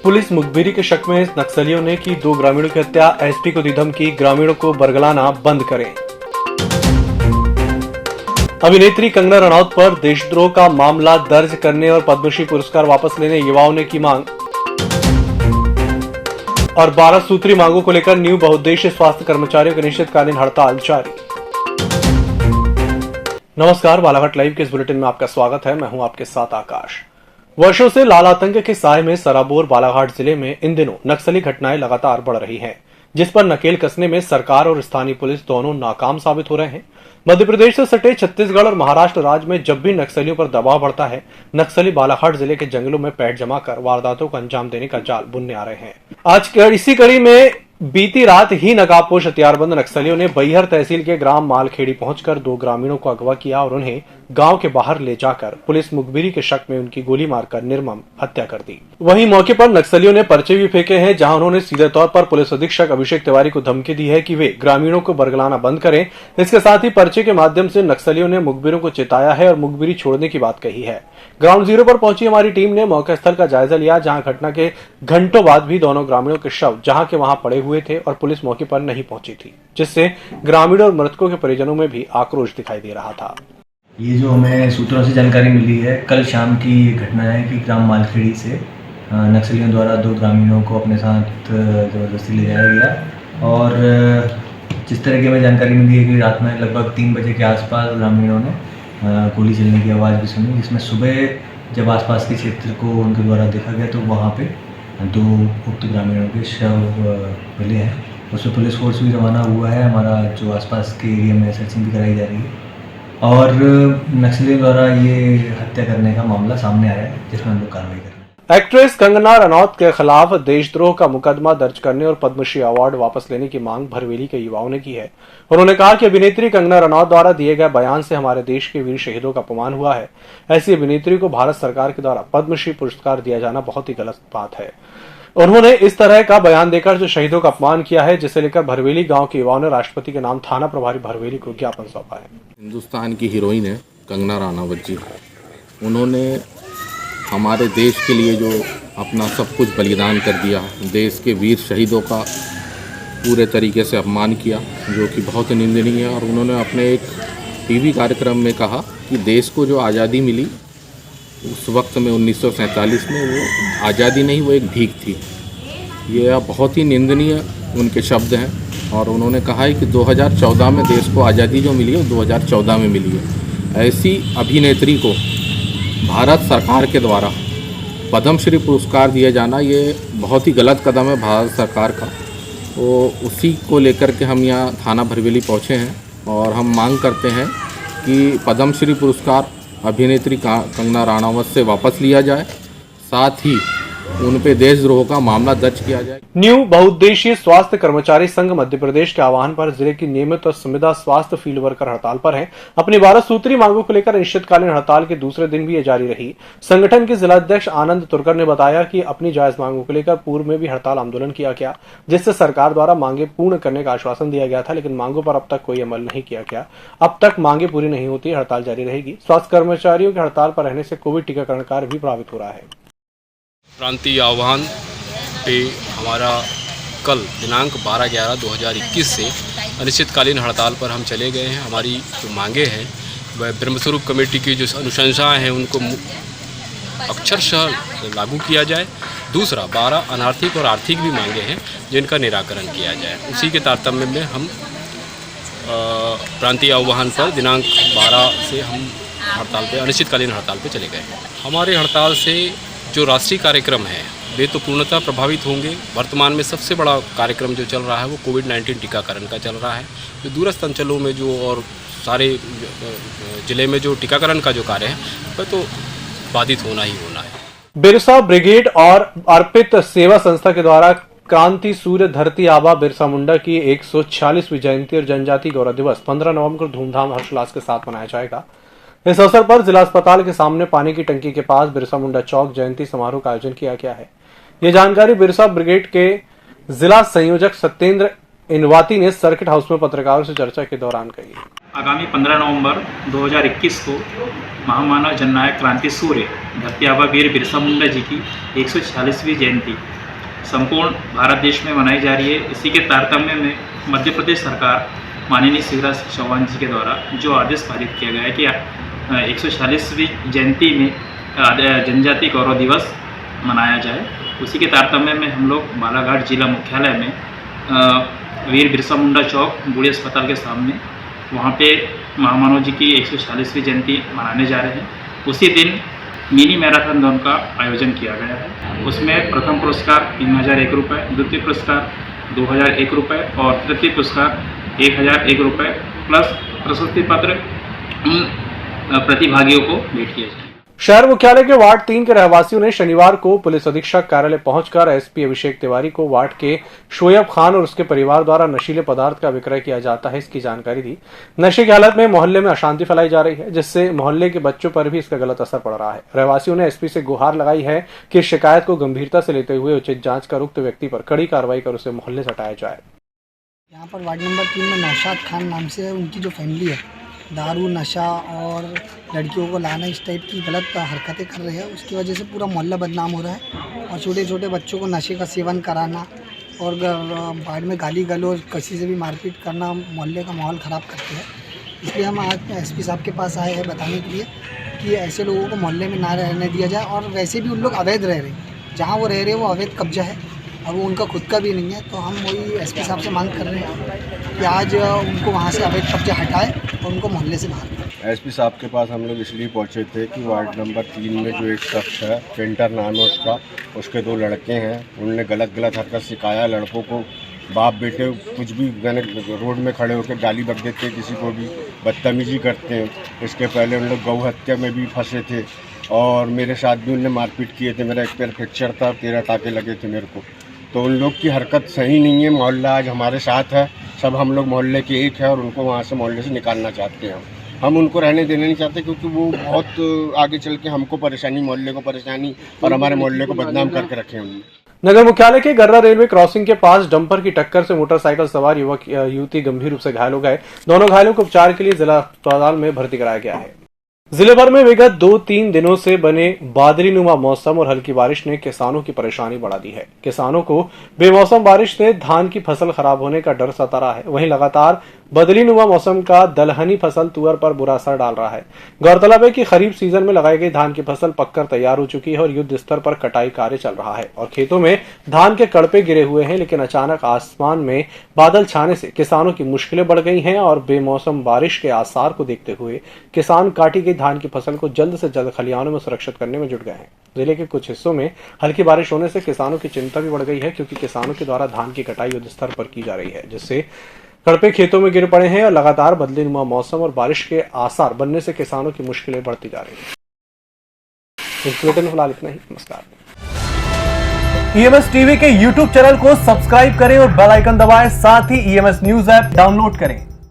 Police मुखबिरी के शक में नक्सलियों ने की 2 ग्रामीणों की हत्या, एसपी को दी धमकी, ग्रामीणों को बरगलाना बंद करें। अभिनेत्री कंगना रनौत पर देशद्रोह का मामला दर्ज करने और पद्मश्री पुरस्कार वापस लेने युवाओं ने की मांग। और 12 सूत्री मांगों को लेकर न्यू बहुउद्देशीय स्वास्थ्य कर्मचारियों की अनिश्चितकालीन हड़ताल जारी। नमस्कार, बालाघाट लाइव के इस बुलेटिन में आपका स्वागत है। मैं हूं आपके साथ आकाश। वर्षों से लाल आतंक के साए में सराबोर बालाघाट जिले में इन दिनों नक्सली घटनाएं लगातार बढ़ रही हैं, जिस पर नकेल कसने में सरकार और स्थानीय पुलिस दोनों नाकाम साबित हो रहे हैं। मध्य प्रदेश से सटे छत्तीसगढ़ और महाराष्ट्र राज्य में जब भी नक्सलियों पर दबाव बढ़ता है, नक्सली बालाघाट जिले के जंगलों में पैठ जमाकर वारदातों को अंजाम देने का जाल बुनने आ रहे हैं। आज इसी कड़ी में बीती रात ही नकाबपोश हथियारबंद नक्सलियों ने बैहर तहसील के ग्राम मालखेड़ी पहुंचकर 2 ग्रामीणों को अगवा किया और उन्हें गांव के बाहर ले जाकर पुलिस मुखबिरी के शक में उनकी गोली मारकर निर्मम हत्या कर दी। वहीं मौके पर नक्सलियों ने पर्चे भी फेंके हैं, जहां उन्होंने सीधे तौर पर पुलिस अधीक्षक अभिषेक तिवारी को धमकी दी है कि वे ग्रामीणों को बरगलाना बंद करें। इसके साथ ही पर्चे के माध्यम से नक्सलियों ने मुखबिरों को चेताया है और मुखबिरी छोड़ने की बात कही है। ग्राउंड जीरो पर पहुंची हमारी टीम ने मौके स्थल का जायजा लिया, जहां घटना के घंटों बाद भी दोनों ग्रामीणों के शव जहां के वहां पड़े हुए थे और पुलिस मौके पर नहीं पहुंची थी, जिससे ग्रामीणों और मृतकों के परिजनों में भी आक्रोश दिखाई दे रहा था। ये जो हमें सूत्रों से जानकारी मिली है, कल शाम की घटना है कि ग्राम मालखेड़ी से नक्सलियों द्वारा 2 ग्रामीणों को अपने साथ ज़बरदस्ती ले जाया गया। और जिस तरह की हमें जानकारी मिली है कि रात में लगभग 3 बजे के आसपास ग्रामीणों ने गोली चलने की आवाज़ भी सुनी, जिसमें सुबह जब आसपास के क्षेत्र को उनके द्वारा देखा गया तो वहाँ पे 2 उक्त ग्रामीणों के शव मिले हैं। उसमें पुलिस फोर्स भी रवाना हुआ है। हमारा जो आसपास के एरिया में सर्चिंग भी कराई जा रही है और नक्सलियों द्वारा ये हत्या करने का मामला सामने आया है, जिसमें हम लोग कार्रवाई कर रहे हैं। एक्ट्रेस कंगना रनौत के खिलाफ देशद्रोह का मुकदमा दर्ज करने और पद्मश्री अवार्ड वापस लेने की मांग भरवेली के युवाओं ने की है। उन्होंने कहा कि अभिनेत्री कंगना रनौत द्वारा दिए गए बयान से हमारे देश के वीर शहीदों का अपमान हुआ है। ऐसी अभिनेत्री को भारत सरकार के द्वारा पद्मश्री पुरस्कार दिया जाना बहुत ही गलत बात है। उन्होंने इस तरह का बयान देकर जो शहीदों का अपमान किया है, जिसे लेकर भरवेली गांव के युवाओं ने राष्ट्रपति के नाम थाना प्रभारी भरवेली को ज्ञापन सौंपा है। हिंदुस्तान की हीरोइन है कंगना रनौत जी। उन्होंने हमारे देश के लिए जो अपना सब कुछ बलिदान कर दिया, देश के वीर शहीदों का पूरे तरीके से अपमान किया, जो कि बहुत निंदनीय है। और उन्होंने अपने एक टीवी कार्यक्रम में कहा कि देश को जो आज़ादी मिली उस वक्त में 1947 में, वो आज़ादी नहीं, वो एक भीख थी। ये बहुत ही निंदनीय उनके शब्द हैं। और उन्होंने कहा है कि 2014 में देश को आज़ादी जो मिली है वो 2014 में मिली है। ऐसी अभिनेत्री को भारत सरकार के द्वारा पद्मश्री पुरस्कार दिया जाना ये बहुत ही गलत कदम है भारत सरकार का। तो उसी को लेकर के हम यहाँ थाना भरवेली पहुँचे हैं और हम मांग करते हैं कि पद्मश्री पुरस्कार अभिनेत्री कंगना रनौत से वापस लिया जाए, साथ ही उन पे देशद्रोह का मामला दर्ज किया जाए। न्यू बहुउद्देशीय स्वास्थ्य कर्मचारी संघ मध्य प्रदेश के आह्वान पर जिले की नियमित और संविदा स्वास्थ्य फील्ड वर्कर हड़ताल पर हैं। अपनी 12 सूत्री मांगों को लेकर अनिश्चितकालीन हड़ताल के दूसरे दिन भी ये जारी रही। संगठन के जिलाध्यक्ष आनंद तुर्कर ने बताया कि अपनी जायज मांगों को लेकर पूर्व में भी हड़ताल आंदोलन किया गया, जिससे सरकार द्वारा मांगे पूर्ण करने का आश्वासन दिया गया था, लेकिन मांगों पर अब तक कोई अमल नहीं किया गया। अब तक मांगे पूरी नहीं होती, हड़ताल जारी रहेगी। स्वास्थ्य कर्मचारियों के हड़ताल पर रहने से कोविड टीकाकरण कार्य भी प्रभावित हो रहा है। प्रांतीय आह्वान पे हमारा कल दिनांक 12/11/2021 से अनिश्चितकालीन हड़ताल पर हम चले गए हैं। हमारी जो मांगे हैं वह ब्रह्मस्वरूप कमेटी की जो अनुशंसाएं हैं उनको अक्षरशः लागू किया जाए। दूसरा 12 अनार्थिक और आर्थिक भी मांगे हैं जिनका निराकरण किया जाए। उसी के तारतम्य में हम प्रांतीय आह्वान पर दिनांक 12 से हम हड़ताल पे अनिश्चितकालीन हड़ताल पे चले गए हैं। हमारे हड़ताल से जो राष्ट्रीय कार्यक्रम है वे तो पूर्णतः प्रभावित होंगे। वर्तमान में सबसे बड़ा कार्यक्रम जो चल रहा है वो कोविड-19 टीकाकरण का चल रहा है। जो दूरस्थ अंचलों में जो और सारे जिले में जो टीकाकरण का जो कार्य है वह तो बाधित होना ही होना है। बिरसा ब्रिगेड और अर्पित सेवा संस्था के द्वारा क्रांति सूर्य धरती आबा बिरसा मुंडा की 146वीं जयंती और जनजाति गौरव दिवस 15 नवंबर को धूमधाम हर्षोल्लास के साथ मनाया जाएगा। इस अवसर पर जिला अस्पताल के सामने पानी की टंकी के पास बिरसा मुंडा चौक जयंती समारोह का आयोजन किया गया है। ये जानकारी बिरसा ब्रिगेड के जिला संयोजक सत्येंद्र इनवाती ने सर्किट हाउस में पत्रकारों से चर्चा के दौरान कही। आगामी 15 नवंबर 2021 को महामानव जननायक क्रांति सूर्य धरती आबा वीर बिरसा मुंडा जी की 146वीं जयंती संपूर्ण भारत देश में मनाई जा रही है। इसी के तारतम्य में मध्य प्रदेश सरकार माननीय शिवराज सिंह चौहान जी के द्वारा जो आदेश पारित किया गया है कि 146वीं जयंती में जनजाति गौरव दिवस मनाया जाए, उसी के तारतम्य में हम लोग बालाघाट जिला मुख्यालय में वीर बिरसा मुंडा चौक बूढ़ी अस्पताल के सामने वहाँ पे महामानव जी की 146वीं जयंती मनाने जा रहे हैं। उसी दिन मिनी मैराथन दौड़ का आयोजन किया गया है। उसमें प्रथम पुरस्कार 3001 रुपये, द्वितीय पुरस्कार 2001 रुपये और तृतीय पुरस्कार 1001 रुपये प्लस प्रशस्ति पत्र प्रतिभागियों को भेंट किया जाए। शहर मुख्यालय के वार्ड 3 के रहवासियों ने शनिवार को पुलिस अधीक्षक कार्यालय पहुंचकर एसपी अभिषेक तिवारी को वार्ड के शोएब खान और उसके परिवार द्वारा नशीले पदार्थ का विक्रय किया जाता है इसकी जानकारी दी। नशे की हालत में मोहल्ले में अशांति फैलाई जा रही है, जिससे मोहल्ले के बच्चों पर भी इसका गलत असर पड़ रहा है। रहवासियों ने एसपी से गुहार लगाई है कि इस शिकायत को गंभीरता से लेते हुए उचित जांच कर उक्त व्यक्ति पर कड़ी कार्रवाई कर उसे मोहल्ले से हटाया जाए। यहाँ पर वार्ड नंबर 3 में नौशाद खान नाम से उनकी जो फैमिली है, दारू नशा और लड़कियों को लाना इस टाइप की गलत हरकतें कर रहे हैं। उसकी वजह से पूरा मोहल्ला बदनाम हो रहा है और छोटे छोटे बच्चों को नशे का सेवन कराना और वार्ड में गाली गलौज किसी से भी मारपीट करना मोहल्ले का माहौल ख़राब करते हैं। इसलिए हम आज एसपी साहब के पास आए हैं बताने के लिए कि ऐसे लोगों को मोहल्ले में ना रहने दिया जाए। और वैसे भी उन लोग अवैध रह रहे हैं, जहाँ वो रह रहे हैं वो अवैध कब्जा है और वो उनका खुद का भी नहीं है। तो हम वही एसपी साहब से मांग कर रहे हैं कि आज उनको वहाँ से अवैध कब्जा हटाए और उनको मोहल्ले से बाहर। एसपी साहब के पास हम लोग इसलिए पहुँचे थे कि वार्ड नंबर 3 में जो एक शख्स है, पेंटर नाम है उसका, उसके 2 लड़के हैं, उनने गलत हरकत सिखाया लड़कों को। बाप बेटे कुछ भी रोड में खड़े होकर गाली बक देते, किसी को भी बदतमीजी करते हैं। इसके पहले उन लोग गौ हत्या में भी फंसे थे और मेरे साथ भी उनने मारपीट किए थे। मेरा एक पैर फ्रैक्चर था, 13 टाँके लगे थे मेरे को। तो उन लोग की हरकत सही नहीं है। मोहल्ला आज हमारे साथ है, सब हम लोग मोहल्ले के एक है और उनको वहाँ से मोहल्ले से निकालना चाहते हैं। हम उनको रहने देना नहीं चाहते क्योंकि वो बहुत आगे चल के हमको परेशानी, मोहल्ले को परेशानी और हमारे मोहल्ले को बदनाम करके रखे उन्होंने। नगर मुख्यालय के गर्रा रेलवे क्रॉसिंग के पास डंपर की टक्कर से मोटरसाइकिल सवार युवक युवती गंभीर रूप से घायल हो गए। दोनों घायलों को उपचार के लिए जिला अस्पताल में भर्ती कराया गया है। जिले भर में विगत 2-3 दिनों से बने बादलीनुमा मौसम और हल्की बारिश ने किसानों की परेशानी बढ़ा दी है। किसानों को बेमौसम बारिश से धान की फसल खराब होने का डर सता रहा है। वहीं लगातार बदलीनुमा मौसम का दलहनी फसल तुअर पर बुरा असर डाल रहा है। गौरतलब है कि खरीफ सीजन में लगाई गई धान की फसल पककर तैयार हो चुकी है और युद्ध स्तर पर कटाई कार्य चल रहा है और खेतों में धान के कड़पे गिरे हुए हैं। लेकिन अचानक आसमान में बादल छाने से किसानों की मुश्किलें बढ़ गई हैं और बेमौसम बारिश के आसार को देखते हुए किसान काटी गई धान की फसल को जल्द से जल्द खलिहानों में सुरक्षित करने में जुट गए हैं। जिले के कुछ हिस्सों में हल्की बारिश होने से किसानों की चिंता भी बढ़ गई है, क्योंकि किसानों के द्वारा धान की कटाई युद्ध स्तर पर की जा रही है, जिससे कड़पे खेतों में गिर पड़े हैं और लगातार बदलीनुमा मौसम और बारिश के आसार बनने से किसानों की मुश्किलें बढ़ती जा रही हैं। इस बुलेटिन में फिलहाल इतना ही। नमस्कार। EMS टीवी के YouTube चैनल को सब्सक्राइब करें और बेल आइकन दबाएं। साथ ही EMS न्यूज ऐप डाउनलोड करें।